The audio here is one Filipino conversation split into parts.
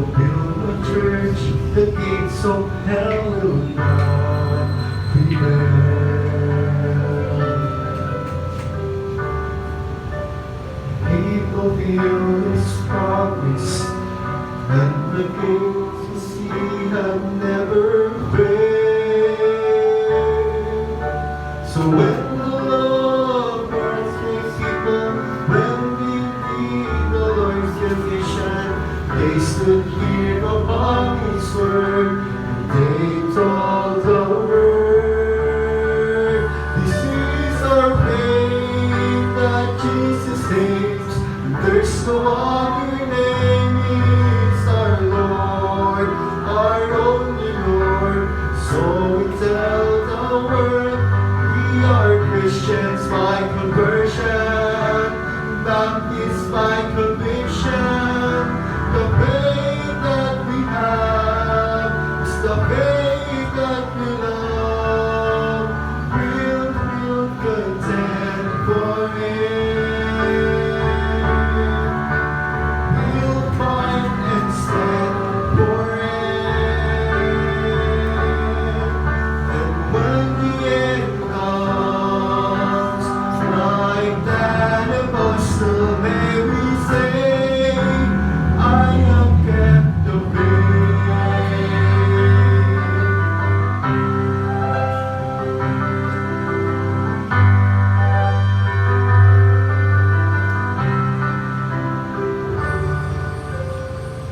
will build a church, the gates of hell will not prevail. He fulfilled His promise, and the gates of sea have never failed. So when the Lord burns His people, when we read the Lord's vision, they stood here upon His word, and they told the word. This is our faith that Jesus saves, and there's no other name. Is our Lord, our only Lord. So we tell the world, we are Christians by conversion, Baptists by conviction. The faith that we have is the faith that we love. We'll contend for it. We'll fight and stand for it. And when the end comes, like that apostle, may we say, I have kept the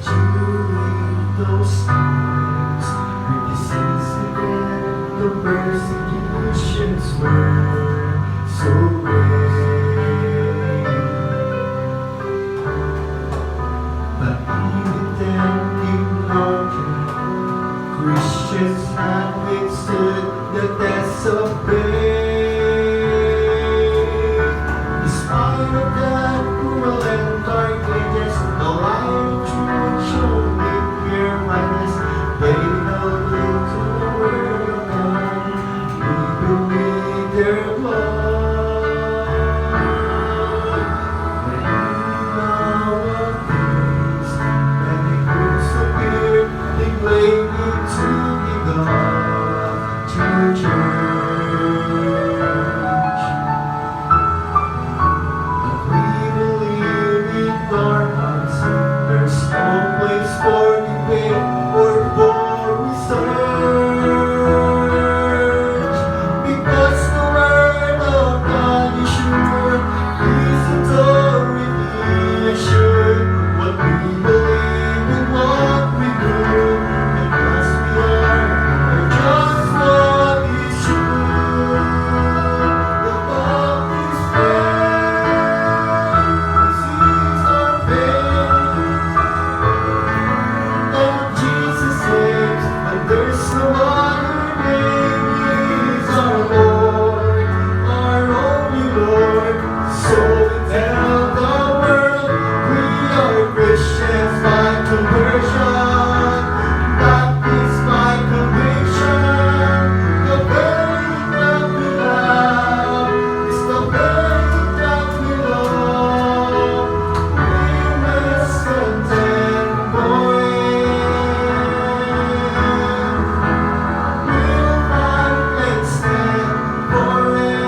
during those times, with disease again, the persecutions were so great. But even then, ignorant Christians had withstood the test of faith. Despite of that cruel and dark ages, the light truth shone with clear brightness. They held into the word of God. We believe their blood. When nowadays many groups appear, they claim to be God to church. But we believe in our hearts, there's no place for debate or for research. Because the word of God is sure, His authority assured. What we believe and what we do, because we are just what is true. The Baptist faith, this is our faith, that Jesus saves, and there's no other name. Is our Lord, our only Lord. So we tell the world, we are Christians by conversion, Baptists by conviction. The faith that we have is the faith that we love. We must contend for it. We'll fight and stand for it.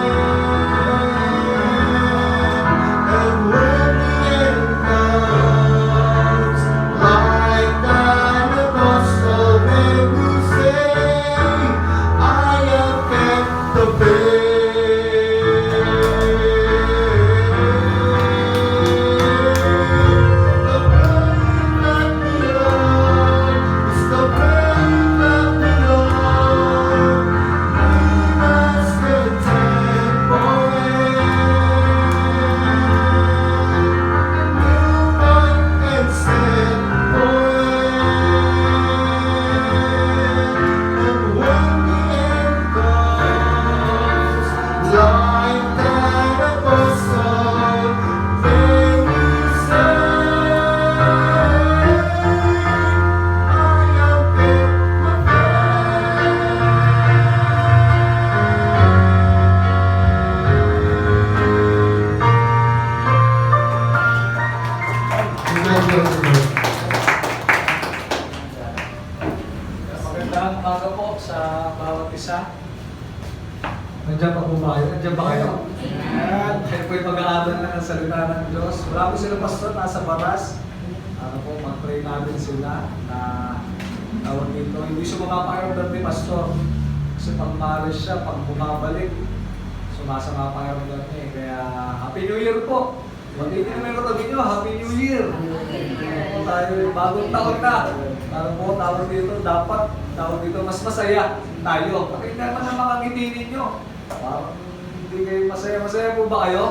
And when the end comes, like that apostle, may we say, I have kept the faith. The faith that we love is the faith that we love. We must contend for it. We'll fight and stand for it. And when the end comes, like that apostle, may we say, I have kept the faith. Congratulations. Nandiyan ba kayo? Ayan, kayo po'y mag-aaral na ng salita ng Diyos. Wala po sila pastor, nasa baras. Ano po, mag-pray natin sila na tawag dito. Hindi siya mapapakaramdam ni pastor. Kasi pag maalis siya, pag bumabalik, sumasama pa yung niya eh. Kaya Happy New Year po! Hindi naman yung katabi nyo, Happy New Year! Kung tayo, bagong taon na. Ano po, tawag dito, dapat, tawag dito, mas masaya tayo. Pakita naman ang mga ngiti ninyo. Parang hindi kayo masaya. Masaya po ba kayo?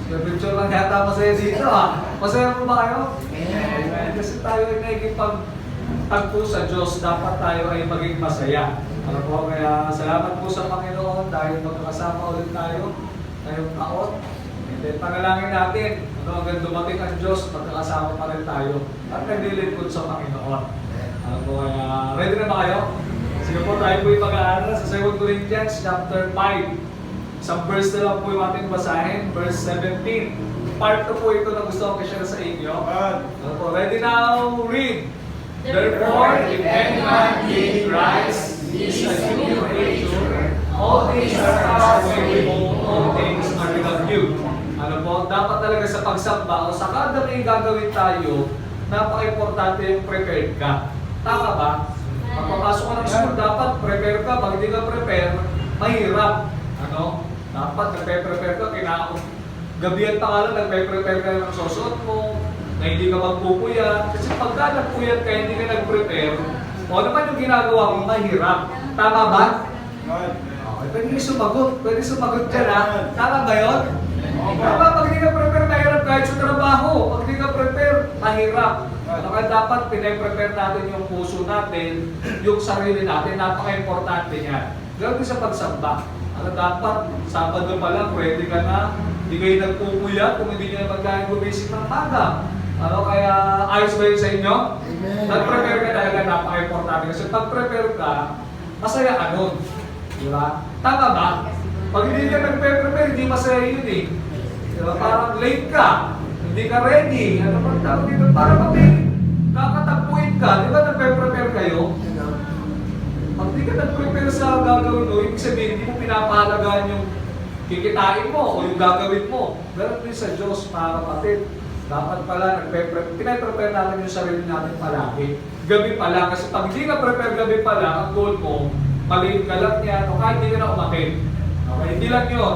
Yung picture lang yata masaya dito ha. Masaya po ba kayo? Amen. Kasi tayo ay nakikipagtagpo sa Diyos, dapat tayo ay maging masaya. Ano po, kaya salamat po sa Panginoon dahil magkakasama ulit tayo ngayong taon. And then panalangin natin, hanggang dumating ang Diyos, magkakasama pa rin tayo at naglilingkod sa Panginoon. Ano po, kaya ready na ba kayo? Sige po, tayo po yung mag-aaral sa 2 Corinthians chapter 5. Isang verse na lang po yung ating basahin, verse 17. Part 2 po ito na gusto kong i-share sa inyo. Ano po, ready now, read. Therefore, if any man be in Christ, he is a new creature. All things are passed away, all things are become new. Ano po, dapat talaga sa pagsamba o sa kada may gagawin tayo, napaka-importante yung prepared ka. Tama ba? Pagpapasok ka ng school, dapat prepare ka. Pag hindi ka prepare, mahirap. Ano? Dapat nagpe-prepare ka, gabihan pa nga lang, nagpe-prepare ka ng susuot mo, na hindi ka magpupuyat. Kasi pagka nagpuyat ka, hindi ka nag-prepare, o naman yung ginagawa mo, mahirap. Tama ba? Okay, pwede sumagot dyan ha. Tama ba yun? Tama, pag hindi ka prepare, mahirap kahit sa trabaho. Pag hindi ka prepare, mahirap. Kaya dapat pinaprepare natin yung puso natin, yung sarili natin, napaka-importante niyan. Gawin sa pagsamba. Ano dapat, Sabado pa lang, ready ka na. Hindi kayo nagpupuyat kung hindi nyo naman kaya gumising ng maga. Ano, kaya ayos ba yun sa inyo? Amen. Nag-prepare ka talaga, napaka-importante. Kasi pag-prepare ka, masaya ka nun. Diba? Tama ba? Pag hindi ka nag-prepare, hindi masaya yun eh. Diba? Parang late ka, hindi ka ready. Ano ba tawag dito? Para pag kakatagpuin ka, di ba nag-prepare kayo? Pag di ka nag-prepare sa gagawin mo, ibig sabihin, hindi mo pinapahalagaan yung kikitain mo o yung gagawin mo. Ganun din sa Diyos, mga kapatid. Dapat pala, pinaprepare natin yung sarili natin palagi. Gabi pala, kasi pag hindi ka prepare gabi pala, ang goal mo, maliit ka lang yan, o kahit hindi ka na umakit. Okay, hindi lang yun.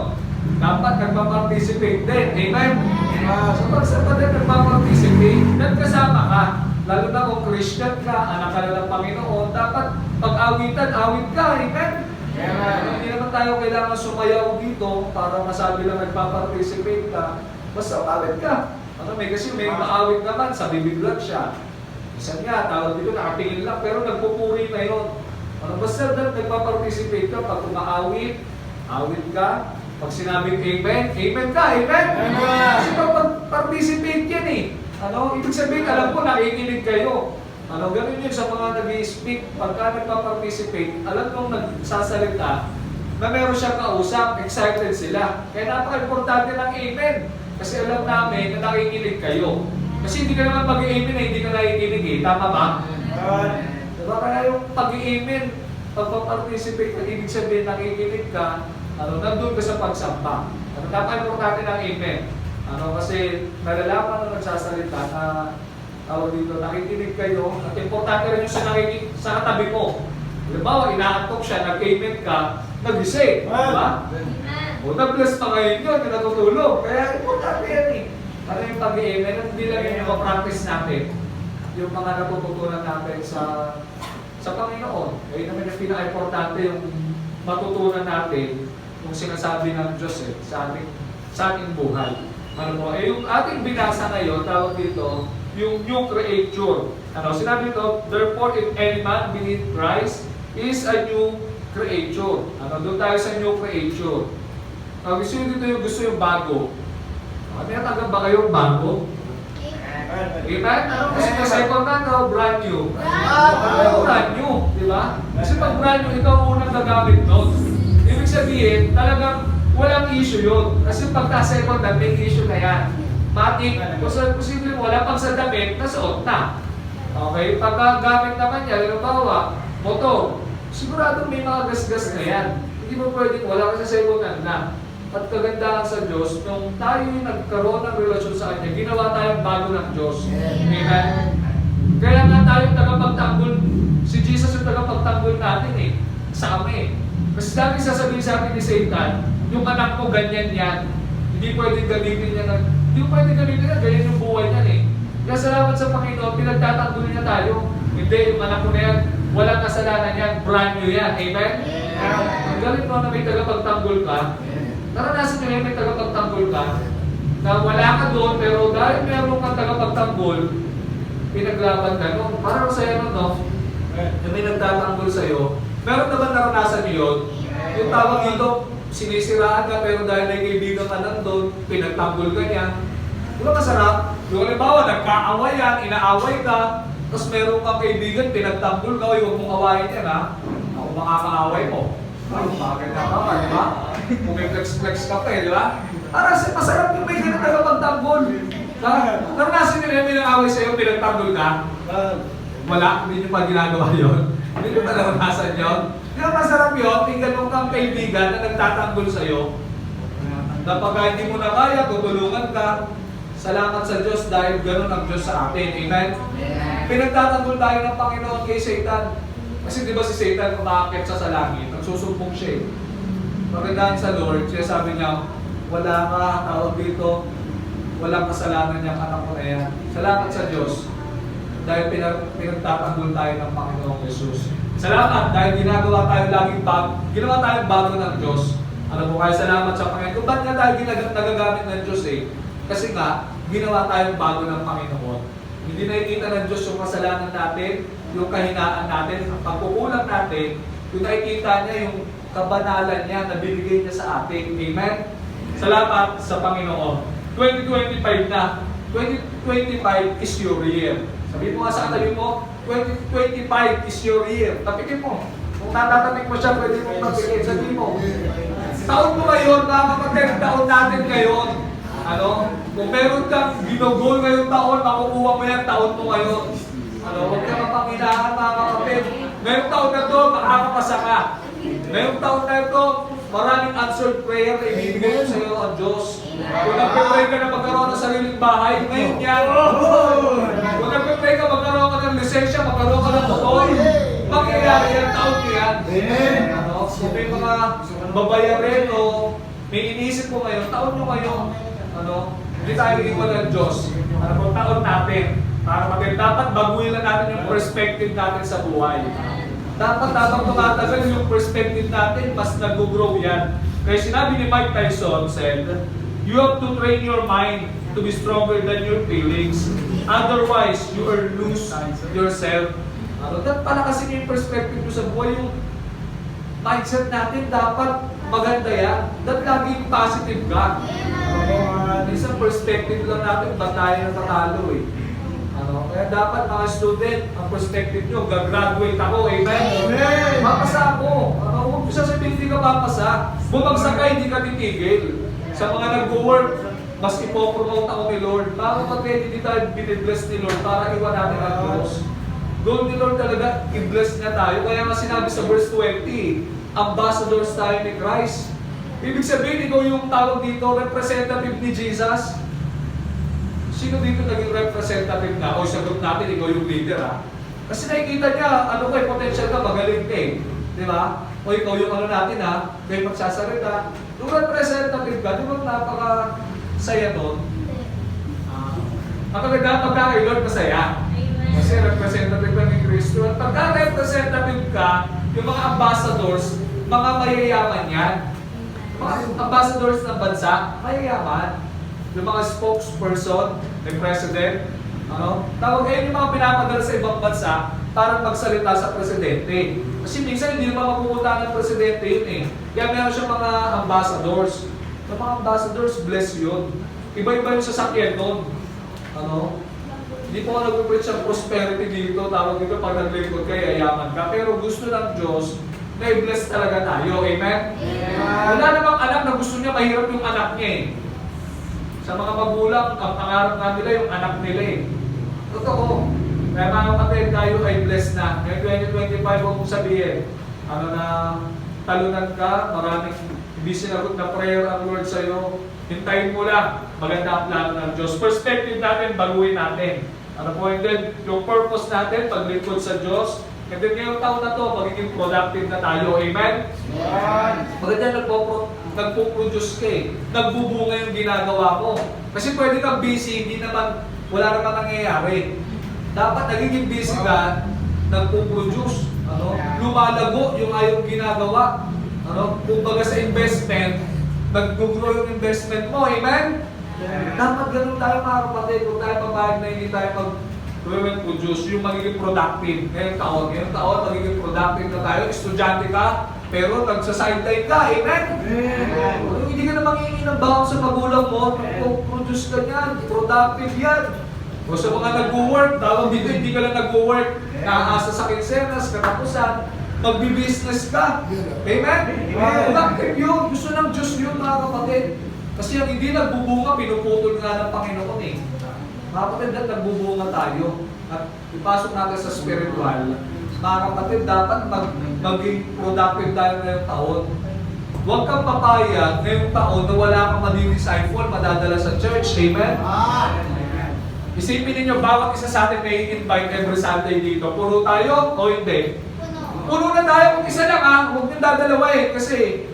Dapat nagpa-participate din. Amen? So pag sa pati nagpa-participate, nagkasama ka. Lalo na kung Christian ka, anak ka na ng Panginoon, dapat pag-awitan, awit ka. Amen? Hindi naman tayo kailangan sumayaw dito para masabi lang nagpa-participate ka. Basta awit ka. Ano, kasi may maawit naman, sa bibig lang siya. Isa nga, tawag dito, nakatingin lang, pero nagpupuri na yun. Ano, basta nagpa-participate ka, pag umaawit, awit ka. Pag sinabing amen, amen ka, amen? Kasi pag-participate yan eh. Ano, ibig sabihin, alam ko, nakikinig kayo. Ano, ganun yun sa mga nag-i-speak, pagka nagpa-participate, alam kong nagsasalita, na meron siyang kausap, excited sila. Kaya napaka-importante ng amen. Kasi alam namin na nakikinig kayo. Kasi hindi ka naman mag-i-amen na hindi ka nakikinig eh. Tama ba? Diba? Kaya yung pag-i-amen, pagpa-participate, ibig sabihin nakikinig ka, nandun ka sa pagsamba. Napaka-importante ng amen. Kasi nalalaman na nagsasalita na tawag dito, nakikinig kayo, at importante rin yung sa katabi mo. Halimbawa, inaantok siya, nag-amen ka, nag-isay. Diba? O nag-bless pa ngayon yun, natutulog. Kaya importante yan eh. Ano yung pag-i-amen, at hindi lang yun yung practice natin. Yung mga natututunan natin sa Panginoon. Kaya naman yung pinaka-importante yung matutunan natin yung sinasabi ng Diyos sa ating buhay. Ano mo? Yung ating binasa ngayon, tawag dito, yung new creature. Sinabi dito, therefore if any man be in Christ, is a new creature. Doon tayo sa new creature. Gusto nyo dito yung gusto yung bago. May natanggap ba kayong bago? Amen? Kasi yung second hand o brand new? Brand new, di ba? Kasi pag brand new, ikaw unang gagamit nun. Ibig sabihin, talagang walang issue yun. Kasi pagka second hand, may issue na yan. Matik, posible wala pang sa damit, nasuot na. Okay? Pagka gamit naman yan, halimbawa, motor, siguradong may mga gas-gas na yan. Hindi mo pwedeng wala kasi sa iwanan na. At kagandahan sa Diyos, nung tayo nagkaroon ng relasyon sa Kanya, ginawa tayong bago ng Diyos. Amen? Kaya nga tayo tagapagtanggol, si Jesus yung tagapagtanggol natin eh, sa amin. Kasi dati sasabihin sa atin ni Satan, yung anak mo ganyan yan, hindi pwedeng gamitin niya hindi pwedeng gamitin niya, ganyan yung buhay niyan eh. Kaya salamat sa Panginoon, pinagtatanggol niya tayo. Hindi, yung anak mo na yan, walang kasalanan yan, brand new yan. Amen? Ang galing mo na may tagapagtanggol ka, naranasan nyo yung may tagapagtanggol ka, na wala ka doon, pero dahil meron kang tagapagtanggol, pinaglaban ka, no? Parang sa'yo nun, no? Yung may nagtatanggol sa'yo, meron naman naranasan nyo yun? Yung tawag dito, sinisiraan ka, pero dahil may kaibigan ka nandun, pinagtanggol ka niya. Di ba masarap? Yung halimbawa, nagkaaway yan, inaaway ka, tapos meron kang kaibigan, pinagtanggol ka, huwag mong awayin yan, ha? Ako makakaaway mo. Ay, bakit na ka, di ba? Kung may flex-flex ka pa eh, di ba? Para masarap yung may ganun tagapagtanggol. Naranasin nyo na may nang-away sa'yo, pinagtanggol ka? Wala, hindi nyo pa ginagawa yun. Hindi nyo pa naranasan yun. Di ba masarap yun? Tingnan mo kang kaibigan na nagtatanggol sa'yo. Kapag hindi mo na kaya, tutulungan ka. Salamat sa Diyos dahil gano'n ang Diyos sa atin. Amen? Pinagtatanggol tayo ng Panginoon kay Satan. Kasi di ba si Satan umakit siya sa langit, nagsusumpong siya eh. Pagkadaan sa Lord, siya sabi niya, wala ka, tawag dito, walang kasalanan niyang anak ko na yan. Salamat sa Diyos dahil pinagtatanggol tayo ng Panginoong Jesus. Salamat dahil ginawa tayong bago ng Diyos. Alam mo, kaya salamat sa Panginoon. Kung ba't nga tayo nagagamit ng Diyos eh? Kasi nga, ginawa tayong bago ng Panginoon. Hindi nakikita ng Diyos yung kasalanan natin, yung kahinaan natin, ang pagkukulang natin, yung nakikita niya yung kabanalan niya na binigay niya sa atin. Amen? Salamat sa Panginoon. 2025 na. 2025 is your year. Sabihin mo nga sa katabi mo, 2025 is your year. Tapikin mo. Kung natatapik mo siya, pwede mong tapikin. Sabihin mo, taon mo ngayon, mga kapatid, taon natin ngayon. Ano? Kung meron kang ginugol ngayong taon, makukuha mo yan, taon mo ngayon. Ano? Huwag ka mapanginahan, mga kapatid. Ngayong taon na ito, makakapasa ka. Ngayong taon na ito, maraming answered prayer na ibibigay mo sa iyo ang Diyos. Kung nagpipray ka na magkaroon ng sariling bahay, ngayon yan. Kung nagpipray ka magkaroon ka ng lisensya, magkaroon ka ng motor, mangyayari yan, taon mo yan. Ano? Kung may mga babayarin o may iniisip mo ngayon, taon mo ngayon. Ano? Hindi tayo iwan ng Diyos. Ano po, taon natin. Para dapat baguhin lang natin yung perspective natin sa buhay. Dapat habang tumatagal yung perspective natin, mas nag-grow yan. Kaya sinabi ni Mike Tyson said, you have to train your mind to be stronger than your feelings. Otherwise, you will lose yourself. Ano? Dapat pala kasi yung perspective mo sa buhay, yung mindset natin dapat maganda yan. Dapat laging positive ka. Isang perspective lang natin, ba't tayo natatalo eh. Ano? Kaya dapat mga student, ang perspective nyo, gagraduate ako, amen? Amen! Papasa ako. Ano? Huwag mo sasabihin, hindi ka papasa. Bumagsak ka, hindi ka titigil. Sa mga nag-work, mas ipopromote ako ni Lord. Para kapatid, hindi tayo binibless ni Lord para iwan natin ang Diyos. Doon ni Lord talaga, i-bless niya tayo. Kaya nga sinabi sa verse 20, ambassadors tayo ni Christ. Ibig sabihin, ikaw yung tawag dito, representative ni Jesus. Sino dito naging representative na? O sa group natin, ikaw yung leader ha? Kasi nakikita niya, ano kayo, potential ka, magaling ka eh. Di ba? O ikaw yung ano natin ha, kayo magsasalita. Yung representative ka, di ba napaka-saya doon? Ang kaganda, pagka kay Lord, masaya. Kasi representative ka ni Kristo. At pagka representative ka, yung mga ambassadors, mga mayayaman yan. Mga ambassadors ng bansa, mayayaman. Yung mga spokesperson, may president, ano? Tawag ngayon yung mga pinapadala sa ibang bansa para magsalita sa presidente. Kasi minsan hindi naman mapupunta ng presidente yun eh. Kaya meron siyang mga ambassadors. Yung mga ambassadors, bless yun. Iba-iba yung sasakyan nun. Ano? Hindi po ako nag-preach ang prosperity dito. Tawag dito pag naglingkod ka, yayaman ka. Pero gusto ng Diyos na i-bless talaga tayo. Amen? Wala namang anak na gusto niya mahirap yung anak niya eh. Sa mga magulang, ang pangarap nga nila yung anak nila eh. Totoo. Kaya mga kapatid, tayo ay blessed na. Ngayon 2025, huwag mong sabihin, ano na, talunan ka, maraming hindi sinagot na prayer ang Lord sa'yo, hintayin mo lang, maganda ang plano ng Diyos. Perspective natin, baguhin natin. Ano po, and then, yung purpose natin, paglingkod sa Diyos, and then ngayong taon na to, magiging productive na tayo. Amen? Maganda nagpo-produce ka eh. Nagbubunga yung ginagawa mo. Kasi pwede kang busy, hindi naman, wala naman nangyayari. Dapat nagiging busy ka, nagpo-produce. Ano? Lumalago yung ayong ginagawa. Ano? Kumbaga sa investment, nag-grow yung investment mo. Amen? Dapat ganun tayo mga kapatid. Kung tayo pabahag na hindi tayo mag-produce, yung magiging productive. Ngayong taon, magiging productive na tayo. Estudyante ka, pero nagsa-sideline ka. Amen? Kung hindi ka na mangingi ng baon sa magulang mo, produce ka niyan. Productive yan. O sa mga nag-work, tawag dito, hindi ka lang nag-work, naaasa sa kinsenas, katapusan, magbi-business ka. Amen? Productive yun. Gusto ng Diyos yun, mga kapatid. Kasi yung hindi nagbubunga, pinuputol nga ng Panginoon eh. Mga kapatid, nagbubunga tayo. At ipasok natin sa spiritual. Mga kapatid, dapat maging productive tayo ngayong taon. Huwag kang papayag ngayong taon na wala kang madi-disciple, madadala sa church. Amen? Isipin ninyo, bawat isa sa atin may invite every Sunday dito. Puro tayo o hindi? Puno na tayo. Kung isa lang huwag niyong dadalawain kasi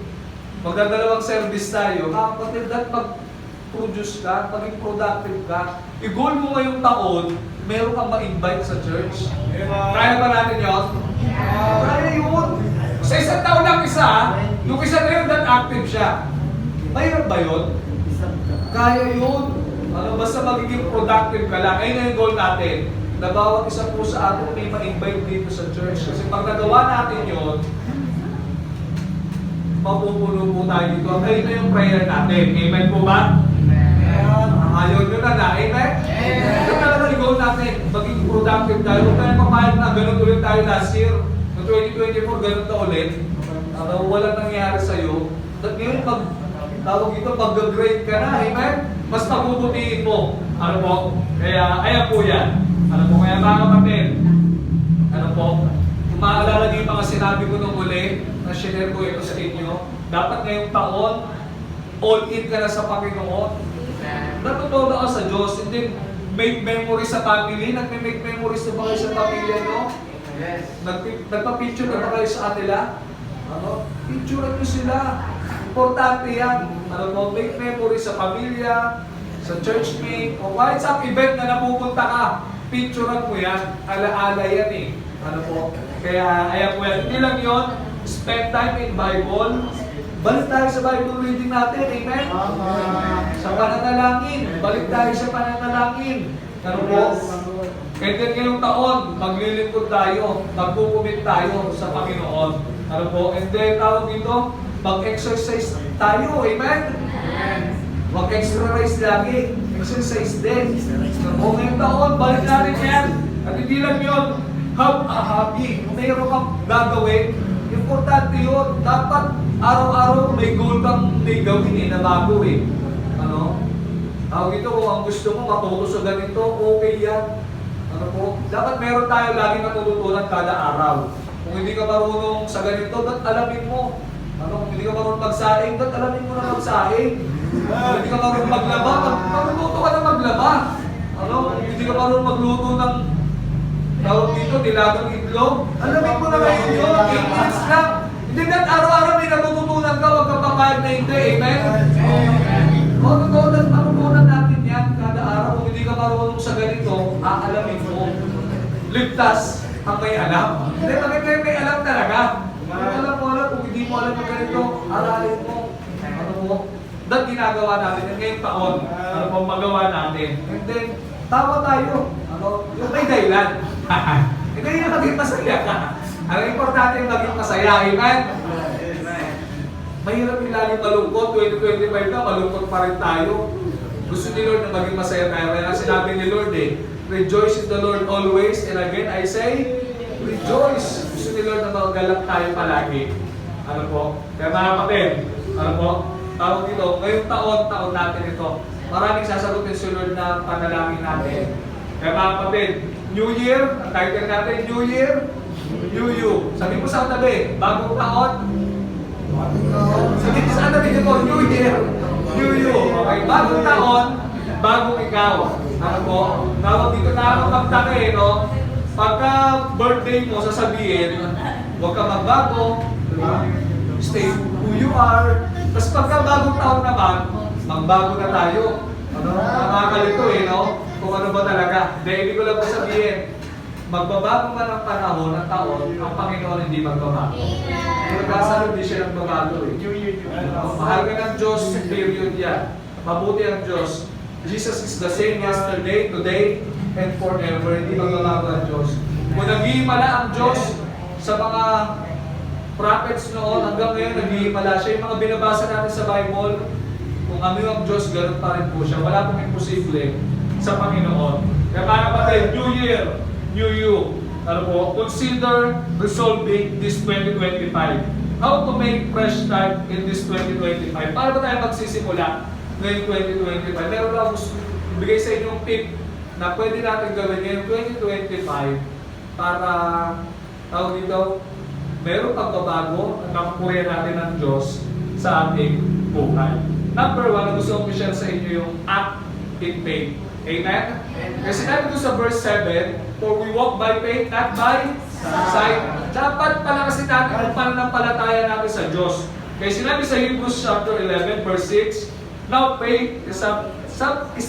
magdadalawang service tayo. Kapatid, dapat mag-produce ka, maging productive ka. I-goal mo ngayong taon, meron kang ma-invite sa church. Kaya ba natin yun? Kaya yun. Sa isang taon lang isa, yung isa na yun, that active siya. Mayroon ba yun? Kaya yun. Basta magiging productive ka lang. Ayun na yung goal natin. Na bawat isa po sa atin may ma-invite dito sa church. Kasi pag nagawa natin yun, mapupuno po tayo dito. At ayun na yung prayer natin. Amen po ba? Ayaw nyo na. Amen? Ito talaga yung goal natin. Maging productive tayo. Huwag tayo papayag na ganun ulit tayo last year. No 2024, ganun na ulit. Walang nangyari sa'yo. At ngayon, tawag ito, pag-grade ka na. Amen? Mas pabubutihin mo. Ano po? Kaya, ayan po yan. Ano po? Kaya mga kapatid, ano po? Kung maalala niyo yung mga sinabi ko nung uli, na share ko ito sa inyo, dapat ngayong taon, all in ka na sa Panginoon. Natutuwa ka sa Diyos, hindi make memories sa family. Nagme-make memories na ba kayo sa pamilya nyo? Nagpa-picture na ba kayo sa atila? Ano? Picture nyo sila. Importante yan. Ano mo, make memories sa pamilya, sa church mate, o kahit sa event na napupunta ka, picturean mo yan. Ala-ala yan eh. Ano po? Kaya, ayan po yan. Hindi lang yun, spend time in Bible. Balik tayo sa Bible reading natin. Amen? Sa pananalangin. Balik tayo sa pananalangin. Ano po? And then ngayong taon, maglilingkod tayo, magkukumit tayo sa Panginoon. Ano po? And then, tawag dito, mag-exercise tayo. Amen? Mag-exercise lagi. Exercise din. O ngayong taon, balik natin yan. At hindi lang yun, have a hobby. Kung mayroon kang gagawin, importante yun. Dapat araw-araw may goal kang may gawin na bago eh. Ano? Tawag ito, kung ang gusto mo matuto sa ganito, okay yan. Ano po? Dapat meron tayo laging natututunan kada araw. Kung hindi ka marunong sa ganito, ba't alamin mo? Ano? Kung hindi ka marunong magsaing, ba't alamin mo na magsaing? Kung hindi ka marunong maglaba, magluto ka na maglaba. Ano? Kung hindi ka marunong magluto ng tawag dito, nilagang itlog, alamin mo na ngayon yun, 8 minutes lang. Hindi ba't araw-araw may natututunan ka, huwag kang papayag na hindi, amen? O, totoo, natutunan natin yan kada araw. Kung hindi ka marunong sa ganito, aalamin mo. Ligtas ang may alam. Hindi, may alam talaga. Alam mo alam, kung hindi mo alam na ganito, aralin mo. Ano mo? Dahil ginagawa natin yan ngayong taon. Ano po magawa natin. And then, tawa tayo. Ano? Yung may dahilan. Hindi yung maging masaya ka. Ang importante yung maging masaya. Amen? Mahirap yung laging malungkot. 2025 na, malungkot pa rin tayo. Gusto ni Lord na maging masaya tayo. Kaya sinabi ni Lord rejoice in the Lord always. And again, I say, rejoice. Gusto ni Lord na magalang tayo palagi. Ano po? Kaya mga kapatid, ano po? Tawag dito, ngayong taon natin ito. Maraming sasagutin si Lord na panalangin natin. Kaya mga kapatid, New Year, ang title natin, New Year, New You. Sabi mo sa tabi, bagong taon, Tatabihin mo, New Year, New You. Okay, bagong taon, bagong ikaw. Ano po? Tawag dito nakakapagtaka no? Pagka birthday mo, sasabihin, huwag ka magbago, diba? Stay who you are. Tapos pagka bagong taon naman, magbago na tayo. Ano? Nakakalito no? Kung ano ba talaga. Hindi, hindi ko lang po sabihin. Magbabago man ang panahon ng taon, ang Panginoon hindi magbabago. Nagkasalo hindi siya nagbabago Mahal ka ng Diyos, period yan. Mabuti ang Diyos. Jesus is the same yesterday, today, and forever. Hindi magbabago ang Diyos. Kung nag-iimala ang Diyos sa mga prophets noon, hanggang ngayon nag-iimala siya. Yung mga binabasa natin sa Bible, kung ano ang Diyos, ganun pa rin po siya. Wala pong imposible sa Panginoon. Kaya mga kapatid, New Year, New You. Ano po? Consider resolving this 2025. How to make fresh start in this 2025. Paano ba tayo magsisimula ngayong 2025? Meron lang gusto ibigay sa inyong tip na pwede natin gawin ngayong 2025 para tawag dito, meron pagbabago at makapurihan natin ng Diyos sa ating buhay. Number 1, na gusto kong i-share sa inyo yung act in faith. Amen? Kasi natin doon sa verse 7, for we walk by faith, not by sight. Dapat pala kasi natin ang pananampalataya natin sa Diyos. Kaya sinabi sa Hebrews chapter 11, verse 6, now faith is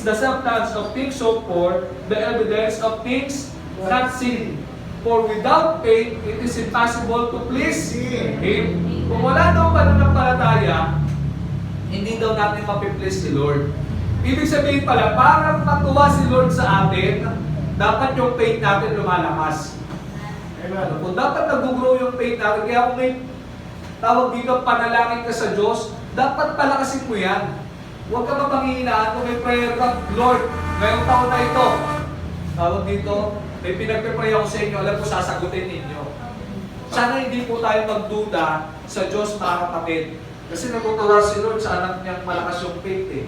the substance of things hoped for, the evidence of things not seen. For without faith, it is impossible to please Him. Kung wala daw pananampalataya, hindi daw natin mapiplease si Lord. Ibig sabihin pala, parang matuwa si Lord sa atin, dapat yung faith natin lumalakas. Amen. Kung dapat nag-grow yung faith natin, kaya kung may tawag dito, panalangin ka sa Diyos, dapat palakasin mo yan. Huwag ka mapanghihinaan kung may prayer ka, Lord, ngayong taon na ito, tawag dito, may pinagpipray ako sa inyo, alam ko sasagutin ninyo. Sana hindi po tayo magduda sa Diyos, mga kapatid. Kasi natutuwa si Lord sa anak niyang malakas yung faith eh.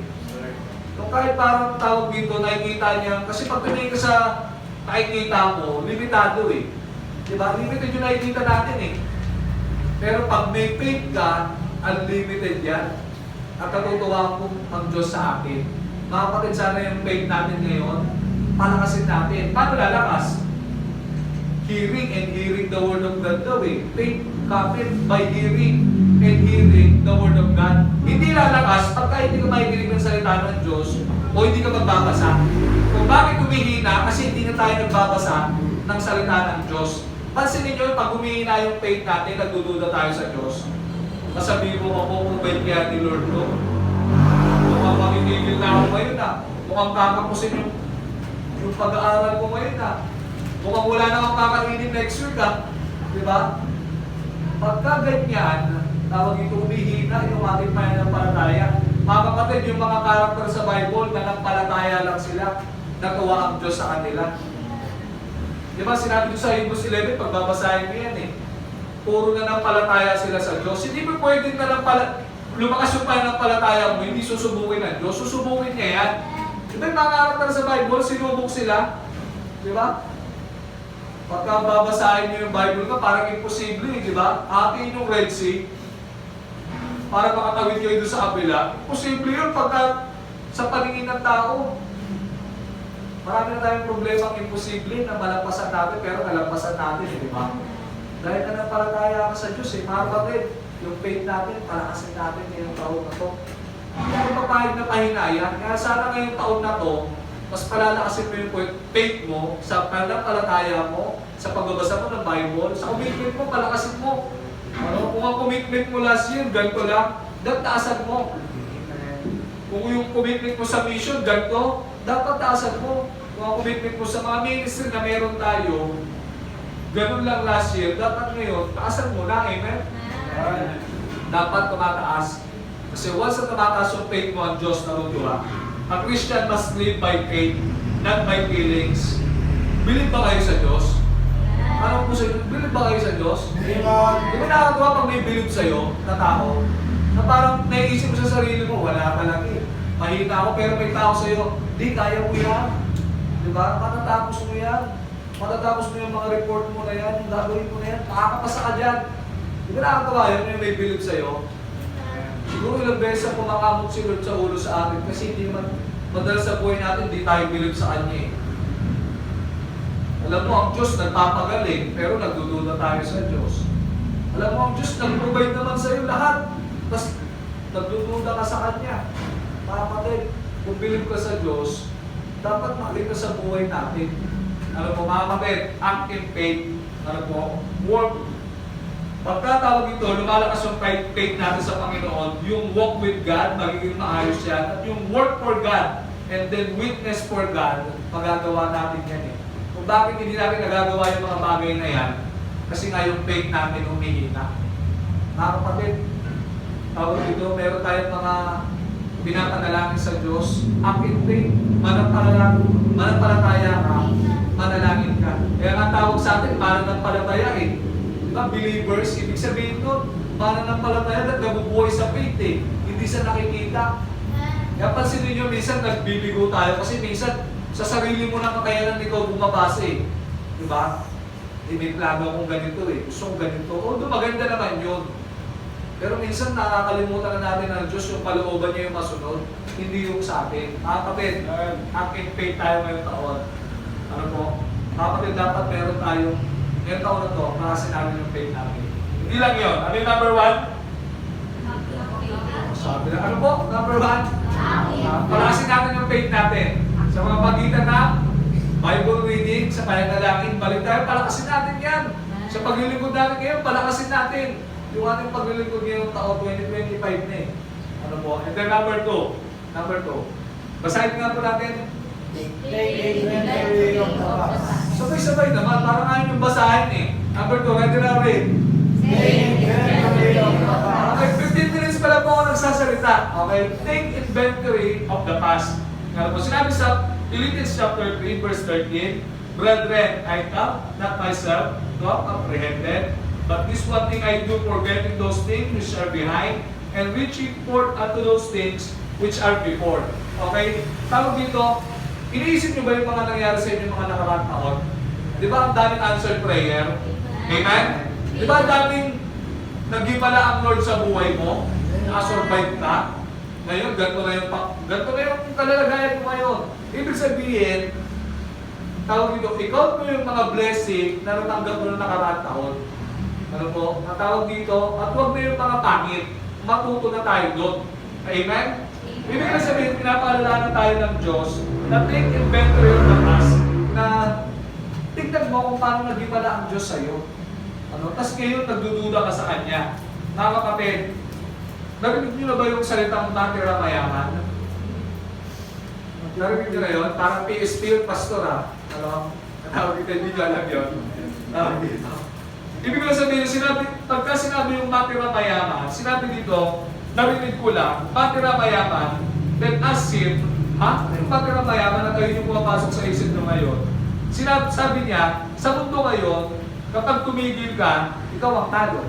Kung kahit parang tawag dito, nakikita niya, kasi pag tumingin ka sa nakikita mo, limitado eh. Diba? Limited yung nakikita natin eh. Pero pag may faith ka, unlimited yan. At natutuwa po ang Diyos sa akin. Mga kapatid, sana yung faith natin ngayon, palakasin natin. Paano lalakas? Hearing and hearing the Word of God daw eh. Faith cometh by hearing and hearing the Word of God. Hindi lalakas pagka hindi ka makikinig ng salita ng Diyos o hindi ka magbabasa. Kung bakit humihina? Kasi hindi na tayo nagbabasa ng salita ng Diyos. Pansinin nyo, pag humihina yung faith natin, nagdududa tayo sa Diyos. Masabihin mo ako kung bait kaya ni Lord ko. Mukhang makitigil na ako ngayon Mukhang kakapusin yung pag-aaral ko ngayon Mukhang wala na akong kakarinig next week Diba? Pagka ganyan, tawag ito humihina yung ating pananampalataya. Mga kapatid, yung mga karakter sa Bible, nanampalataya lang sila, natuwa ang Diyos sa kanila. Diba, sinabi ko sa Hebrews 11, pagbabasahin mo yan puro nanampalataya sila sa Diyos. Hindi mo pwedeng lumakas yung pananampalataya mo, hindi susubukin ng Diyos, susubukin niya yan. Diba yung mga karakter sa Bible, sinubok sila. Diba? Pagka babasahin niyo yung Bible ka, parang imposible di ba? Hatiin yung Red Sea, para makatawid kayo doon sa kabila. Imposible yun pagka sa paningin ng tao. Marami na tayong problemang imposible na malampasan natin, pero nalampasan natin di ba? Dahil nanampalataya ka sa Diyos mga kapatid, yung faith natin, palakasin natin ngayong taon na to. Hindi ako papayag na pahinaya. Kaya sana ngayong taon na to, mas palalakasin mo yung faith mo sa pananampalataya mo, sa pagbabasa mo ng Bible, sa commitment mo, palakasin mo. Kung ang commitment mo last year, ganito lang, taasan mo. Kung yung commitment mo sa mission, ganito, dapat taasan mo. Kung ang commitment mo sa mga ministry na meron tayo, ganun lang last year, dapat ngayon, taasan mo na, amen? Dapat tumataas. Kasi once na tumataas yung faith mo, ang Diyos natutuwa. A Christian must live by faith, not by feelings. Believe ba kayo sa Diyos? Ano po sa inyo? Believe ba kayo sa Diyos? Di ba nakakatuwa pag may believe sa'yo na tao, na parang naiisip mo sa sarili mo, wala ka lang mahina ako, pero may tao sa'yo, di, kaya mo yan. Di ba? Matatapos mo yan. Matatapos mo yung mga report mo na yan, yung gagawin mo na yan, makakapasa ka dyan. Di ba nakakatawa yun yung may believe sa'yo? Siguro ilang beses ang kumakamot si Lord sa ulo sa atin kasi hindi naman madalas sa buhay natin, hindi tayo bilib sa Kanya eh. Alam mo, ang Diyos nagpapagaling, pero nagdududa tayo sa Diyos. Alam mo, ang Diyos nag-provide naman sa iyo lahat, tapos nagdududa ka sa Kanya. Mga kapatid, kung bilib ka sa Diyos, dapat makita sa buhay natin. Ano po mga kapatid, act in faith, ano po, work. Pagkatawag ito, lumalakas yung faith natin sa Panginoon, yung walk with God, magiging maayos yan, at yung work for God, and then witness for God, magagawa natin yan eh. Kung bakit hindi natin nagagawa yung mga bagay na yan, kasi nga yung faith natin humihina. Mga kapatid, tawag dito, meron tayong mga pinapanalangin sa Diyos, act in faith, manampalataya ka, manalangin ka. Kaya nga tawag sa atin, mananampalataya eh. Diba? Believers, ibig sabihin nun, mananampalataya at nabubuhay sa faith eh. Hindi sa nakikita. Kaya pansinin nyo, minsan nagbibigo tayo kasi minsan sa sarili mo ng kakayanan ikaw bumabase eh. Diba? May plano akong ganito eh. Gusto kong ganito. Although maganda naman yun. Pero minsan nakakalimutan na natin ng Diyos yung kalooban niya yung masunod. Hindi yung sa atin. Mga kapatid, act in faith tayo ngayong taon. Ano po? Mga kapatid, dapat meron tayong ngayong taon na to, makasin namin yung faith namin. Hindi lang yun. Ano yung number one? Sabi na, ano po? Number one? Palakasin natin yung faith natin. Sa mga pagitan na Bible reading, sa pananalangin, balik tayo, palakasin natin yan. Sa paglilingkod natin ngayon, palakasin natin. Yung ating paglilingkod ngayong taon, 2025 na eh. Ano po? And then number two. Basahin nga po natin. Sabay-sabay naman, parang ayaw yung basahin eh. Number two, ready na rin. Okay, 15 minutes pala po ako nagsasalita. Okay, take inventory of the past. Nga po, sinabi sa Philippians chapter 3, verse 13, Brethren, I count not myself to have apprehended, but this one thing I do, forgetting those things which are behind, and reaching forth unto those things which are before. Okay? Tawag dito, iniisip nyo ba yung mga nangyari sa inyo mga nakaraang taon? Di ba ang daming answered prayer? Amen? Di ba ang daming nagimala ang Lord sa buhay mo? Nakasurvive ka? Ngayon, ganito na yung kalalagayan mo ngayon. Ibig sabihin, tawag dito, ikaw mo yung mga blessing na natanggap mo ng nakaraang taon. Ano po? Ang tawag dito, at huwag na yung mga pangit. Matuto na tayo doon. Amen? Ibig sabihin, pinapaalala tayo ng Diyos na take inventory of the past, na tignan mo kung paano nagimala ang Diyos sa'yo. Ano? Tapos ngayon, nagdududa ka sa Kanya. Mga kapatid, narinig nyo na ba yung salitang natira mayaman? Narinig nyo na yun? Parang PSP yung pastor ha. Ano? Tawag kita, hindi nyo alam yun. Ibig ko sabihin, pagka sinabi yung matira mayaman, sinabi dito, narinig ko lang, matira mayaman, then as if, ano yung matira mayaman na kayo yung pumapasok sa isip nyo ngayon? Sabi niya, sa mundo ngayon, kapag tumigil ka, ikaw ang talo.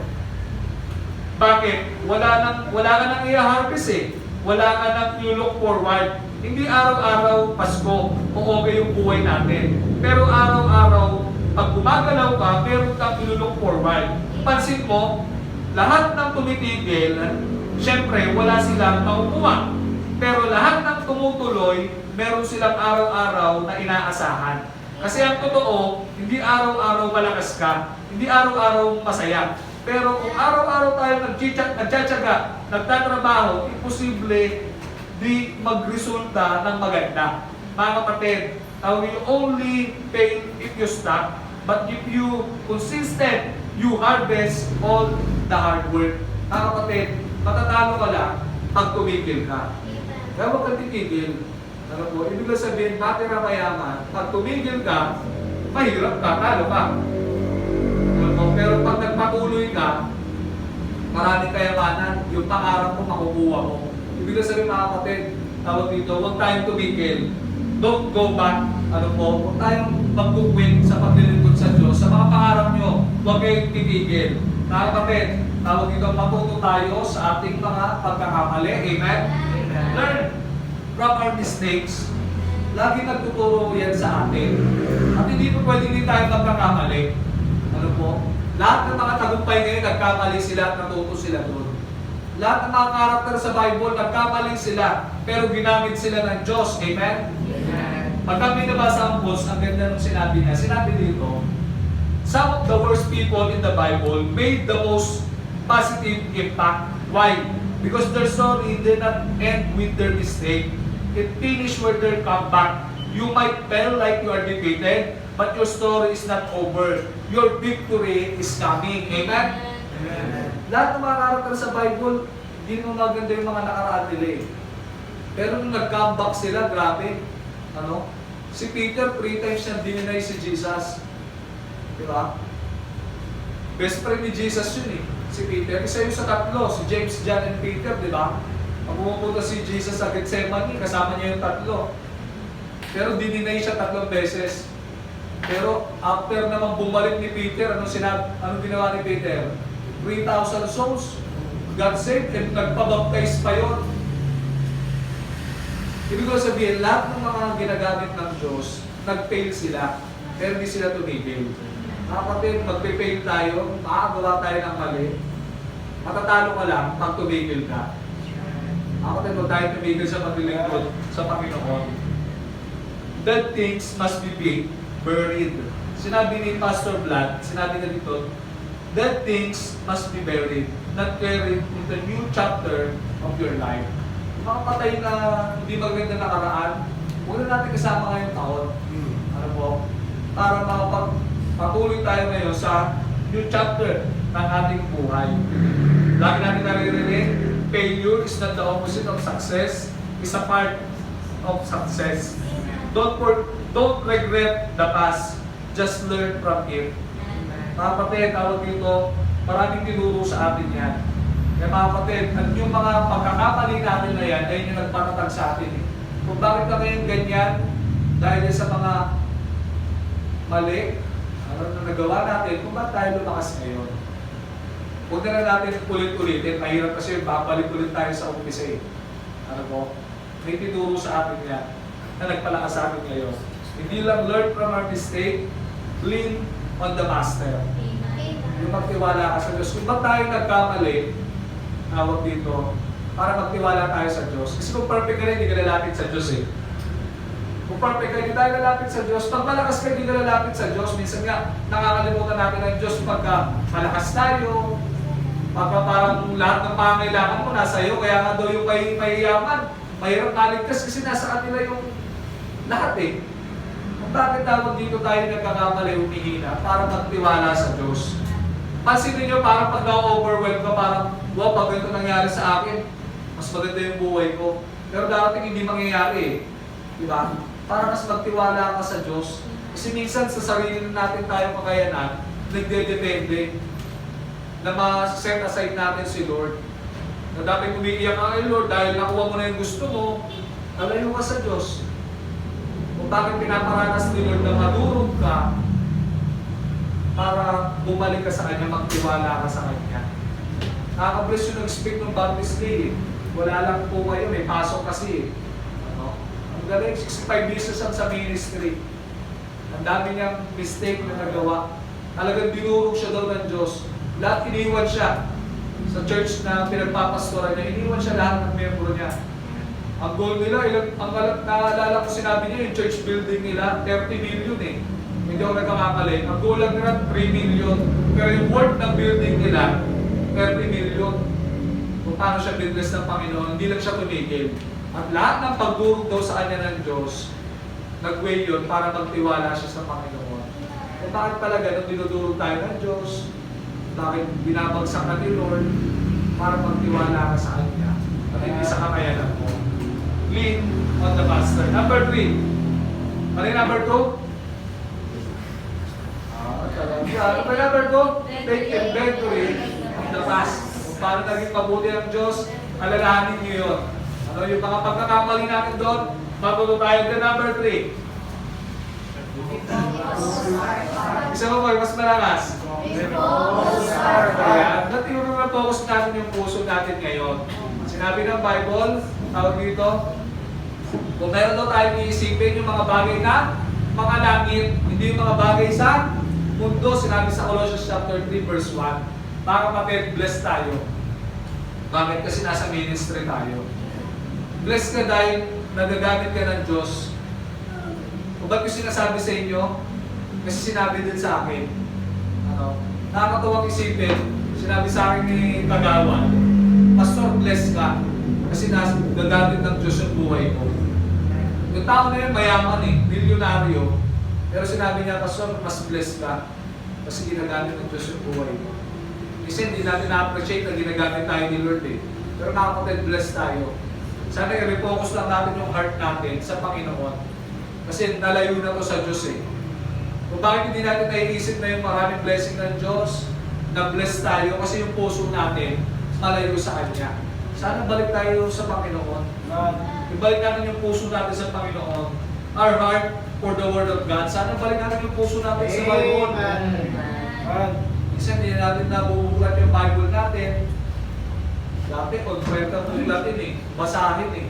Bakit? Wala ka nang i-harvest eh. Wala ka nang i-look forward. Hindi araw-araw Pasko o okay yung buhay natin. Pero araw-araw, pag gumagalaw ka, meron kang i-look forward. Pansin mo, lahat ng tumitigil, syempre wala silang makukuha. Pero lahat ng tumutuloy, meron silang araw-araw na inaasahan. Kasi ang totoo, hindi araw-araw malakas ka, hindi araw-araw masaya. Pero kung araw-araw tayo nagtsatsaga, nagtatrabaho, imposible di magresulta ng maganda. Mga kapatid, you only fail if you stop, but if you consistent, you harvest all the hard work. Mga kapatid, matatalo ka lang pag tumigil ka. Kaya huwag kang titigil. Ano po? Ibig sabihin, matira mayaman, pag tumigil ka, mahirap ka, talo ka. Pero pag nagpatuloy ka, maraming kayamanan, yung pangarap mo, makukuha mo. Ibig sabihin mga kapatid, tawag dito, huwag tayong tumigil. Don't go back. Ano po? Huwag tayong mag-quit sa paglilingkod sa Diyos. Sa mga pangarap nyo, huwag kayong titigil. Mga kapatid, tawag dito, matuto tayo sa ating mga pagkakamali. Amen? Amen. Learn from our mistakes. Lagi nagtuturo yan sa atin. At hindi po pwede din tayo magkakamali. Ano po? Lahat ng mga tagumpay ngayon, nagkamali sila at natuto sila doon. Lahat ng mga karakter sa Bible, nagkamali sila, pero ginamit sila ng Diyos. Amen? Pagka binabasa ang post, ang ganda nung sinabi niya. Sinabi dito, some of the worst people in the Bible made the most positive impact. Why? Because their story did not end with their mistake. It finished with their comeback. You might feel like you are defeated, but your story is not over. Your victory is coming. Amen? Lahat ng mga karakter sa Bible, hindi mo maganda yung mga nakaraan nila eh. Pero nung nag-comeback sila, grabe. Ano? Si Peter, 3 times niya dininay si Jesus. Di ba? Best friend ni Jesus yun eh. Si Peter. Isa yung sa tatlo, si James, John, and Peter, di ba? Pag pumupunta si Jesus sa Gethsemane, kasama niya yung tatlo. Pero dininay siya 3 beses. Pero after naman bumalik ni Peter, anong ginawa ni Peter? 3,000 souls, God saved, and nagpabaptize pa yun. Ibig ko sabihin, lahat ng mga ginagamit ng Diyos, nag-fail sila, pero hindi sila tumigil. Mga kapatid, magpe-fail tayo, makagawa tayo ng mali, matatalo ka lang pag tumigil ka. Mga kapatid, huwag tayo tumigil sa paglilingkod sa Panginoon. Dead things must be buried. Sinabi ni Pastor Vlad, sinabi na dito, dead things must be buried, not carried in the new chapter of your life. Mga patay na hindi maganda nakaraan, huwag na natin kasama ngayong taon. Ano po? Para makapagpatuloy tayo ngayon sa new chapter ng ating buhay. Lagi natin naririnig, failure is not the opposite of success, is a part of success. Don't regret the past, just learn from it. Mga kapatid, tawag dito, maraming tinuro sa atin yan. Kaya mga kapatid, at yung mga pagkakamali natin na yan, ay yung nagpatatag sa atin. Kung bakit ka ngayon ganyan, dahil sa mga mali, ano na nagawa natin, kung bakit tayo lumakas ngayon. Huwag na lang natin ulit-ulitin, mahirap kasi babalik ulit tayo sa umpisa eh. Ano po? May tinuro sa atin yan, na nagpalakas sa atin ngayon. Hindi lang learn from our mistake, lean on the Master. Yung magtiwala ka sa Diyos. Kung ba't tayo nagkamali, tawag dito, para magtiwala tayo sa Diyos. Kasi kung perfect ka rin, hindi ka lalapit sa Diyos eh. Kung perfect ka, hindi tayo lalapit sa Diyos. Pag malakas ka, hindi ka lalapit sa Diyos. Minsan nga, nakakalimutan natin ang Diyos pagka malakas tayo, pagka parang lahat ng pangailangan mo nasa iyo, kaya nga daw yung mahiyaman, mahirap naligtas kasi nasa kanila yung lahat eh. Bakit tawag dito tayo nagkakamali umihina para magtiwala sa Diyos? Pansinin nyo, parang pag na-overwhelm ka, parang, wow, pag ito nangyari sa akin, mas maganda yung buhay ko. Pero darating hindi mangyayari eh. Diba? Para mas magtiwala ka sa Diyos. Kasi minsan sa sarili natin tayo kakayanan, nagdedepende na ma-set aside natin si Lord. Na dapat umiiyak ka kay Lord dahil nakuha mo na yung gusto mo, alayo ka sa Diyos. Kung bakit pinaparanas ni Lord na madurog ka para bumalik ka sa Kanya, magtiwala ka sa Kanya. Nakaka-bless yung nag-speak ng Baptist Day. Wala lang po kayo, may pasok kasi. Ano? Ang galing, 65 years lang sa ministry. Ang dami niyang mistake na nagawa. Talagang dinurog siya daw ng Diyos. Lahat iniwan siya. Sa church na pinagpapastoran niya, iniwan siya lahat ng membro niya. Ang goal nila, naalala ko sinabi niya, yung church building nila, 30 million eh. Hindi ako nagkakamali. Ang goal lang nila, 3 million. Pero yung worth ng building nila, 30 million. Kung paano siya binless ng Panginoon, hindi lang siya tumigil. At lahat ng pagdurog daw sa kanya ng Diyos, nag-way yun para magtiwala siya sa Panginoon. Kung bakit pala ganun dinudurog tayo ng Diyos, bakit binabagsak ka ni Lord, para magtiwala ka sa Kanya. At hindi sa kakayanan mo. Lean on the Master. Number 3. Ano yung number 2? Ano ba number 2? Take inventory of the past. Kung paano naging mabuti ang Diyos, alalahanin niyo yun. Ano yung mga pagkakamali natin doon? Matuto tayo din number 3. Isa mo boy, mas malakas. Ayan, naturo na focus natin yung puso natin ngayon. Sinabi ng Bible, tawag dito, kung meron daw tayong iisipin yung mga bagay na mga langit, hindi yung mga bagay sa mundo, sinabi sa Colossians chapter 3 verse 1. Mga kapatid, bless tayo. Bakit? Kasi nasa ministry tayo. Blessed ka dahil nagagamit ka ng Diyos. O ba't ko sinasabi sa inyo? Kasi sinabi din sa akin. Nakakatuwang isipin, sinabi sa akin ni Kagawan, Pastor, blessed ka. Kasi nagagamit ng Diyos yung buhay mo. Yung tao na yun, mayaman milyonaryo. Pero sinabi niya, Pastor, mas blessed ka. Kasi ginagamit ng Diyos yung buhay mo. Kasi hindi natin na-appreciate na ginagamit tayo ni Lord Pero nakakapatid, blessed tayo. Sana i-refocus lang natin yung heart natin sa Panginoon. Kasi nalayo na to sa Diyos Kung bakit hindi natin naiisip na yung maraming blessing ng Diyos, na bless tayo kasi yung puso natin malayo sa Kanya. Sana balik tayo sa Panginoon. Ibalik natin yung puso natin sa Panginoon. Our heart for the Word of God. Sana balik natin yung puso natin sa Bible. Isa hindi natin nabubulat yung Bible natin. Dati, pag kwenta bulatin basahin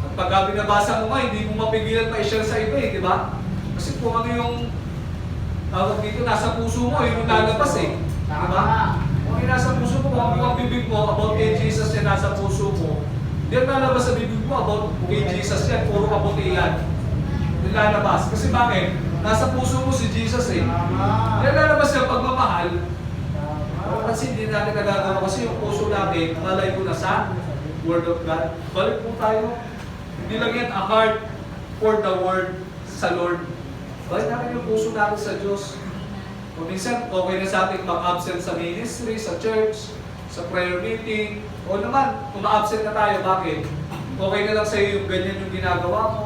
At pagka binabasa mo hindi mo mapigilan pa i-share sa iba di ba? Kasi kung ano yung tawag dito, nasa puso mo, yun yung lalabas di ba? Kung yung nasa puso mo, kung ang bibig mo about kay Jesus yan nasa puso mo, hindi ang lalabas sa bibig mo about kay Jesus yan, puro kabutihan. Yung lalabas. Kasi bakit? Nasa puso mo si Jesus Yung lalabas yung pagmamahal. Kasi hindi natin nagagawa kasi yung puso natin, malay ko na sa Word of God. Balik po tayo. Hindi lang yan a heart for the Word sa Lord. Balik natin yung puso natin sa Diyos. O minsan, okay na sa ating mag-absent sa ministry, sa church, sa prayer meeting. O naman, kung ma-absent na tayo, bakit? Okay na lang sa'yo yung ganyan yung ginagawa mo.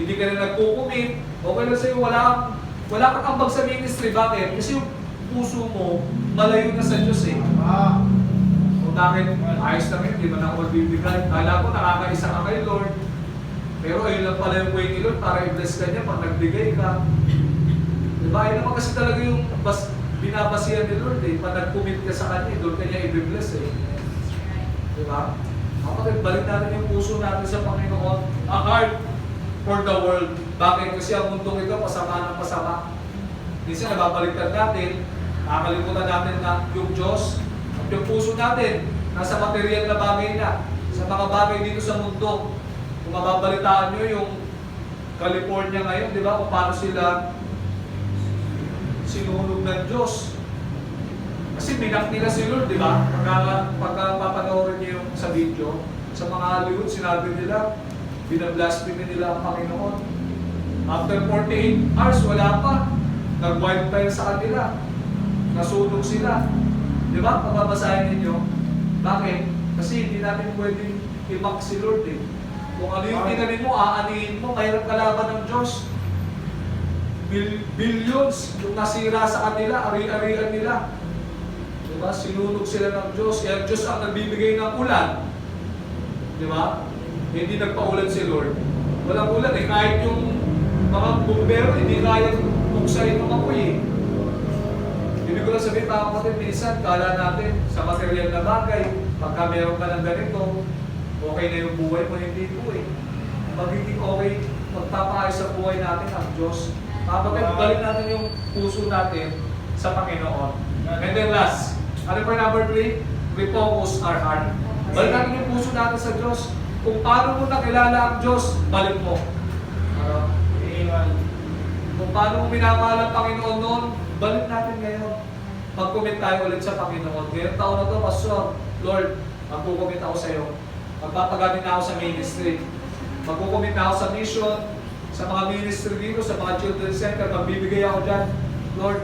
Hindi ka na nagkukumit. Okay lang sa'yo, wala kang ambag sa ministry. Bakit? Kasi yung puso mo, malayo na sa Diyos O bakit? Ayos lang yun, di ba na ako magbibigay? Kala ko nakakaisa ka kay Lord. Pero ayun lang pala yung way ni Lord para i-bless ka niya pag nagbigay ka. Diba? Ayun naman kasi talaga yung binabasihan ni Lord Pag nag-commit ka sa Kanya, doon ka niya i-bless Diba? Kapag balik natin yung puso natin sa Panginoon, a heart for the world. Bakit? Kasi ang mundong ito, pasama ng pasama. Minsan nababaliktad natin, nakakalimutan natin na yung Diyos at yung puso natin nasa material na bagay na, sa mga bagay dito sa mundo. Kung mababalitaan nyo yung California ngayon, di ba? Kung paano sila sinunog ng Diyos. Kasi binak nila si Lord, di ba? Pagka papanoorin nyo yung sa video, sa mga Hollywood, sinabi nila, binablasphemy nila ang Panginoon. After 48 hours, wala pa. Nag-wildfire sa kanila. Nasunog sila. Di ba? Pababasahin ninyo. Bakit? Kasi hindi natin pwedeng imak si Lord Kung ano yung tinanin mo, aanihin mo, mahirap kalaban ng Diyos. Billions yung nasira sa kanila, ari-arian nila. Diba? Sinunog sila ng Diyos. Yung Diyos ang nagbibigay ng ulan. Diba? Hindi nagpaulan si Lord. Walang ulan Kahit yung mga bumbero, hindi kaya buksayin ng apoy Ibig ko lang sabihin, mga kapatid, minsan, kala natin sa material na bagay, pagka meron ka ng ganito, okay na yung buhay mo, hindi po Magiging okay, magpapaayos sa buhay natin ang Diyos. Kapag balik natin yung puso natin sa Panginoon. And then last, ano pa number 3? Refocus our heart. Balik natin yung puso natin sa Diyos. Kung paano mo nakilala ang Diyos, balik mo. Kung paano mo minamahal ang Panginoon noon, balik natin ngayon. Mag-commit tayo ulit sa Panginoon. Ngayong taon na ito, Pastor, Lord, mag-commit ako sa iyo. Magpapagamit na ako sa ministry. Mag-commit na ako sa mission, sa mga ministry dito, sa mga children's center, magbibigay ako dyan. Lord,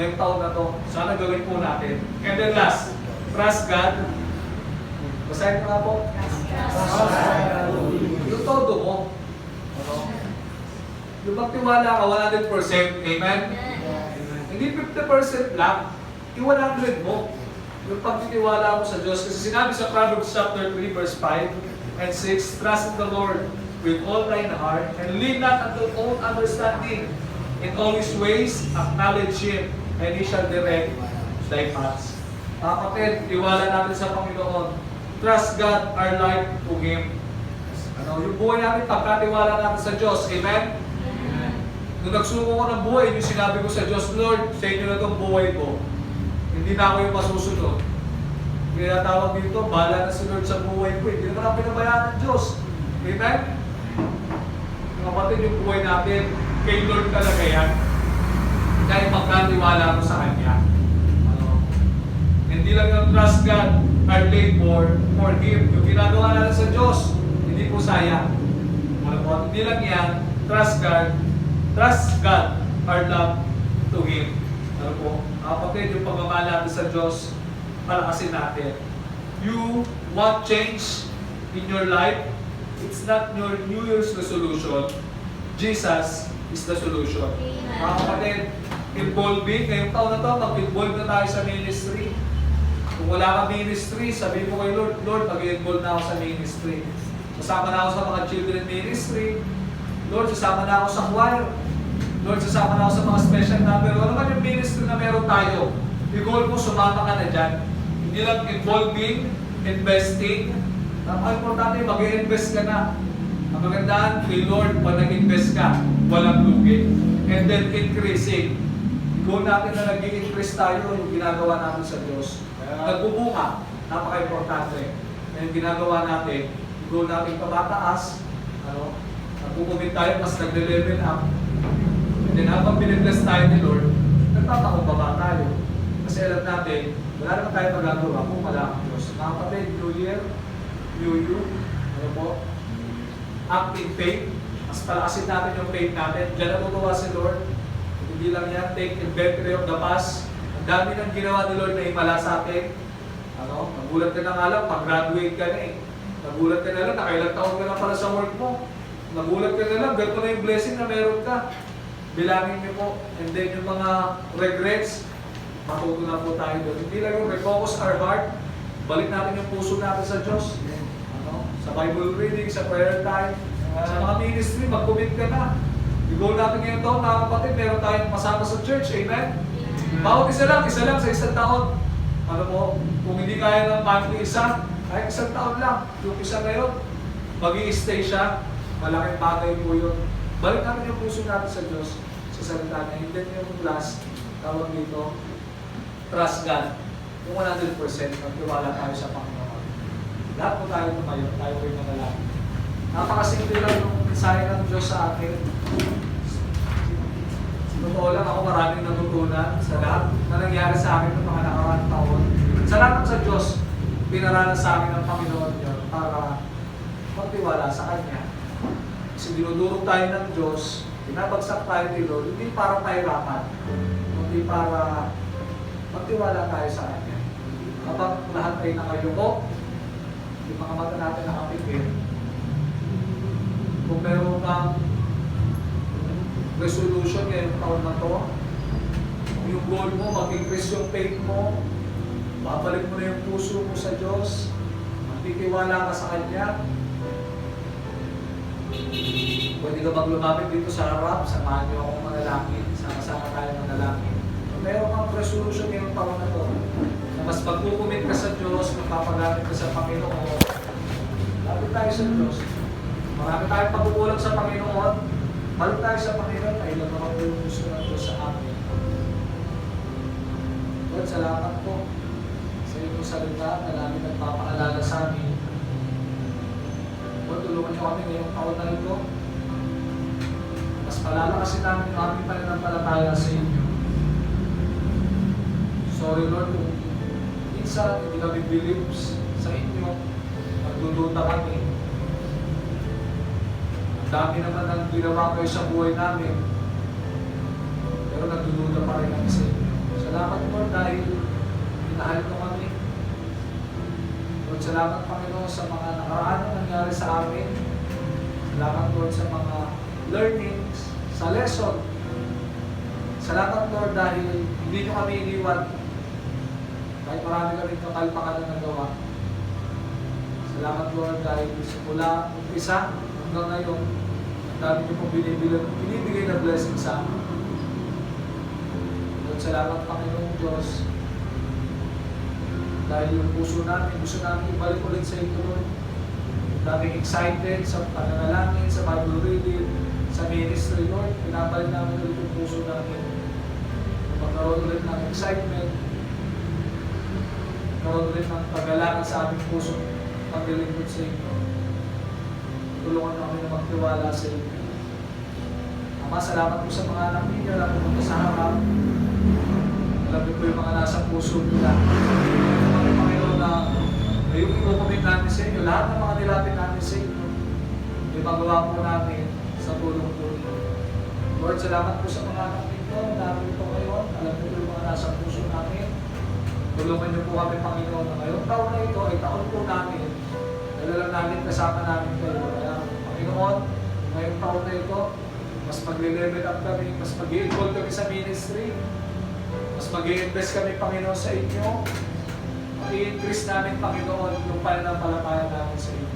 ngayong taon na to, sana gawin po natin. And then last, trust God. Basahin ko nga po. Yung todo mo. Yung magtiwala ka 100%, amen? Hindi 50% lang, i-100 mo. Yung pagtitiwala mo sa Diyos. Kasi sinabi sa Proverbs chapter 3, verse 5 and 6, trust in the Lord with all thine heart and lean not unto own understanding. In all his ways, acknowledge Him, and He shall direct thy paths. Kapatid, tiwala natin sa Panginoon. Trust God, our life to Him. Yung buhay natin, pagkatiwala natin sa Diyos. Amen? Nung nagsuko ko ng buhay, yung sinabi ko sa Diyos, Lord, sa inyo na itong buhay ko. Hindi na ako yung masusunod. Kaya tawag dito, bahala na si Lord sa buhay ko. Hindi naman ang pinabayaan ng Diyos. Amen? Mga kapatid, yung buhay natin, kay Lord talaga yan. Kahit magkaniwala mo sa Kanya. Ano? Hindi lang yung trust God, our labor for Him. Yung ginagawa natin sa Diyos, hindi po sayang. Ano po? Hindi lang yan, trust God, our love to Him. Ano po? Kapatid, yung pagmamahal natin sa Diyos, palakasin natin. You want change in your life? It's not your New Year's resolution. Jesus is the solution. Mga kapatid, involving, ngayong taon na to, mag-involve na tayo sa ministry. Kung wala kang ministry, sabihin mo kay Lord, Lord, mag-involve na ako sa ministry. Sasama na ako sa mga children ministry. Lord, sasama na ako sa choir. Lord, sasama na ako sa mga special number. Ano naman yung ministry na meron tayo? I-goal mo, sumama ka na dyan. Hindi lang involving, investing. Napaka-importante, mag-i-invest ka na. Ang magandaan kay Lord, pag nag-invest ka, walang lugi. And then increasing. I-goal natin na nag-i-increase tayo yung ginagawa natin sa Diyos. Nagbubunga, napaka-importante. Yung ginagawa natin, i-goal natin pamataas. Ano? Nagbukumit tayo, mas nagle-level up. And then habang binibless tayo ni Lord, nagpapakumbaba tayo. Kasi alam natin, wala naman tayo magagawa kung wala ang Diyos. Mga kapatid, New Year, New You, ano po? Act in faith. Mas palakasin natin yung faith natin. Diyan natutuwa si Lord. Hindi lang yan, take inventory of the past. Ang dami ng ginawa ni Lord na himala sa atin. Ano? Nagulat ka na nga lang, pag-graduate ka na eh. Nagulat ka na lang, nakailang taon ka na pala sa work mo. Nagulat ka na lang, ganito na yung blessing na meron ka. Bilangin niyo po. And then yung mga regrets, matuto na po tayo doon. Hindi lang yung refocus our heart, balik natin yung puso natin sa Diyos. Ano? Sa Bible reading, sa prayer time, sa mga ministry, mag-commit ka na. I-goal natin ngayon taon, mga kapatid, meron tayong pasama sa church. Amen? Bawat isa lang sa isang taon. Ano po, kung hindi kaya ng monthly isa, kahit isang taon lang. Yung isa ngayon, mag-i-stay siya. Malaking bagay po yun. Balik natin yung puso natin sa Diyos, sa salita niya. Hindi yung last, tawag dito, trust God. Yung 100%, magtiwala tayo sa Panginoon. Lahat po tayo tumayo, tayo po yung manalangin. Napakasimple lang yung mensahe ng Diyos sa akin. Totoo lang, ako maraming natutunan sa lahat na nangyari sa akin ng mga nakaraang taon. Salamat sa Diyos, pinaranas sa akin ng Panginoon yun para magtiwala sa Kanya. Kasi dinudurog tayo ng Diyos, pinabagsak tayo ni Lord, hindi para pahirapan, hindi para magtiwala tayo sa Kanya. Habang lahat ay nakayuko, yung mga mata natin nakapikit, kung meron kang resolution ngayong taon na to, yung goal mo, mag-increase yung faith mo, babalik mo na yung puso mo sa Diyos, magtitiwala ka sa Kanya, pwede ka bang lumapit dito sa harap, samahan niyo akong manalangin, sama-sama tayo manalangin. Kung meron kang resolution ngayong taon na to, na mas magkukumit ka sa Diyos, magpapagamit ka sa Panginoon, lapit tayo sa Diyos. Marami tayong pagkukulang sa Panginoon, balik tayo sa Panginoon, ay nagmamang yung gusto ng Diyos sa amin. Lord, salamat po sa inyong salita na namin nagpapaalala sa amin. Lord, tulungan niyo kami ngayong taon na ito. Mas palalakasin namin yung aming pananampalataya sa inyo. Sorry Lord, kung minsan hindi kami believes sa inyo, magdududa kami. Ang dami naman ang ginawa kayo sa buhay namin, pero nagdududa pa rin kami sa inyo. Salamat Lord dahil minahal mo kami. Lord, salamat Panginoon sa mga nakaraan na nangyari sa amin. Salamat Lord sa mga learnings, sa lesson. Salamat Lord dahil hindi nyo kami iniwan. Kahit marami kami kakalpakan na nagawa. Salamat Lord dahil simula umpisa hanggang ngayon, ang dami nyo pong binibigay na blessing sa amin. Lord, salamat Panginoon Diyos. Dahil yung puso namin, gusto namin ibalik ulit sa inyo Lord. Daming excited sa pananalangin, sa Bible reading, sa ministry Lord. Pinabalik namin ulit yung puso namin. Magkaroon ulit ng excitement. Naroon rin ng kagalangan sa aming puso paglilingkod sa inyo. Tulungan kami na magtiwala sa inyo. Ama, salamat po sa mga anak ninyo. Alam po po sa harap. Alam niyo po yung mga nasa puso nila. Kami, Panginoon, na yung i-commit natin sa inyo, lahat ng mga nilapit natin sa inyo, ay magawa po namin sa tulong po ninyo. Lord, salamat po sa mga anak ninyo. Namin ito ngayon. Alam niyo po yung mga nasa puso namin. Tulungan niyo po kami, Panginoon, na ngayong taon na ito ay taon po namin. Dalalang namin kasama namin kayo. Kaya, Panginoon, ngayong taon na ito, mas magle-level up kami, mas mag-i-involve kami sa ministry, mas mag-i-invest kami, Panginoon, sa inyo. I-increase namin, Panginoon, yung pananampalataya namin sa inyo.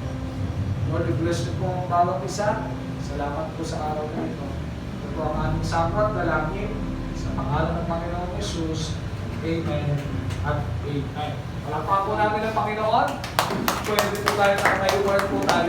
Lord, bless niyo po ang bawat isa. Salamat po sa araw na ito. Ito po ang aming sampat, dalangin, sa pangalan ng Panginoon Jesus. Amen at Amen. Palakpakan po namin ng Panginoon. Pwede po tayo na may word po tayo.